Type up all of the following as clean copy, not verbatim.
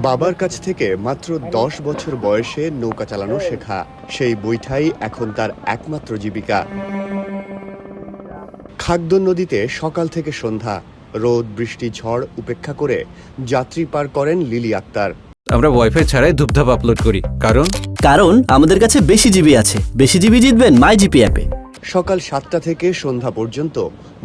বাবার কাছ থেকে মাত্র 10 বছর বয়সে নৌকা চালানো শেখা, সেই বৈঠাই এখন তার একমাত্র জীবিকা। খাদ্য নদীতে সকাল থেকে সন্ধ্যা রোদ বৃষ্টি ঝড় উপেক্ষা করে যাত্রী পার করেন লিলি আক্তার। আমরা ওয়াইফাই ছাড়াই ধূপধাপ আপলোড করি, কারণ আমাদের কাছে বেশি জিবি আছে। বেশি জিবি জিতবেন মাই জিপি অ্যাপে। সকাল 7টা থেকে সন্ধ্যা পর্যন্ত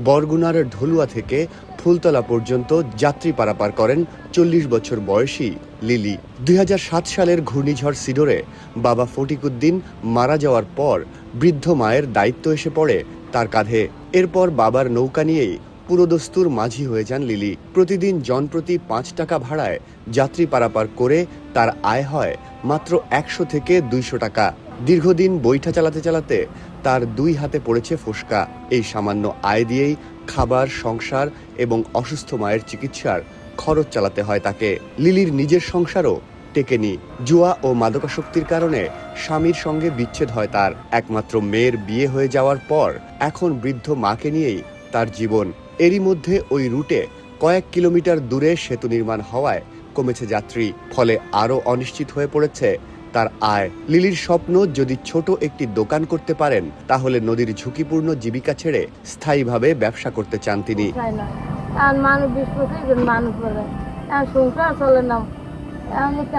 বরগুনার ঢলুয়া থেকে ফুলতলা পর্যন্ত যাত্রী পারাপার করেন 40 বছর বয়সী লিলি। 2007 সালের ঘূর্ণিঝড় সিডোরে বাবা ফটিকুদ্দিন মারা যাওয়ার পর বৃদ্ধ মায়ের দায়িত্ব এসে পড়ে তার কাঁধে। এরপর বাবার নৌকা নিয়েই পুরোদস্তুর মাঝি হয়ে যান লিলি। প্রতিদিন জনপ্রতি 5 টাকা ভাড়ায় যাত্রী পারাপার করে তার আয় হয় মাত্র 100 থেকে 200 টাকা। দীর্ঘদিন বৈঠা চালাতে চালাতে তার 2 হাতে পড়েছে ফোসকা। এই সামান্য আয় দিয়েই খাবার, সংসার এবং অসুস্থ মায়ের চিকিৎসার খরচ চালাতে হয় তাকে। লিলির নিজের সংসারও টেকেনি। জুয়া ও মাদকাসক্তির কারণে স্বামীর সঙ্গে বিচ্ছেদ হয় তার। একমাত্র মেয়ের বিয়ে হয়ে যাওয়ার পর এখন বৃদ্ধ মাকে নিয়েই তার জীবন। এরই মধ্যে ওই রুটে কয়েক কিলোমিটার দূরে সেতু নির্মাণ হওয়ায় কমেছে যাত্রী, ফলে আরও অনিশ্চিত হয়ে পড়েছে তার আয়। লিলির স্বপ্ন, যদি ছোট একটি দোকান করতে পারেন তাহলে নদীর ঝুঁকিপূর্ণ জীবিকা ছেড়ে স্থায়ীভাবে ব্যবসা করতে চান তিনি।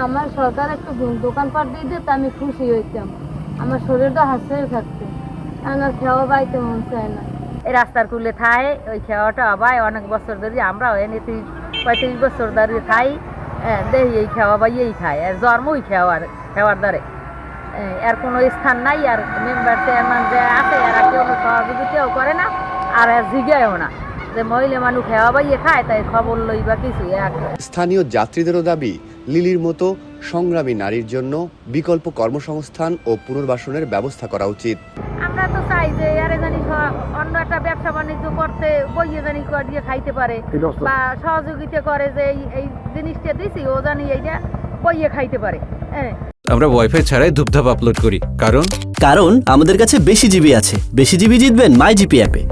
আমার সরকার একটু দোকানপাট দিয়ে দিত, আমি খুশি হইতাম। আমার শরীরটা হাসতে থাকতে, আমার খাওয়া বাইতে মন চায় না। এই রাস্তার কুলে থাই ওই খাওয়াটা আবাই অনেক বছর ধরে আমরা এনে 35 বছর ধরে খাই। দেখি এই খাওয়া বাই এই খায়, আর জন্ম ওই খাওয়ার দ্বারে এর কোনো স্থান নাই। আর মেম্বার চেয়ারম্যান যে আছে এরা কেউ সহযোগিতাও করে না, আর জিজ্ঞাও না যে মহিলা মানুষ খাওয়া বাইয়ে খায়, তাই খবর লই বা কিছু। স্থানীয় যাত্রীদেরও দাবি, লিলির মতো সংগ্রামী নারীর জন্য বিকল্প কর্মসংস্থান ও পুনর্বাসনের ব্যবস্থা করা উচিত। আমরা তো চাই যে আরে জানি অন্য একটা ব্যবসা বাণিজ্য করতে বইয়ে জানি দিয়ে খাইতে পারে, বা সহযোগিতা করে যে এই জিনিসটা দিছি ও জানি এইটা বইয়ে খাইতে পারে। আমরা ওয়াইফাই ছাড়াই ধূপধাপ আপলোড করি, কারণ আমাদের কাছে বেশি জিবি আছে। বেশি জিবি জিতবেন মাই জিপি অ্যাপে।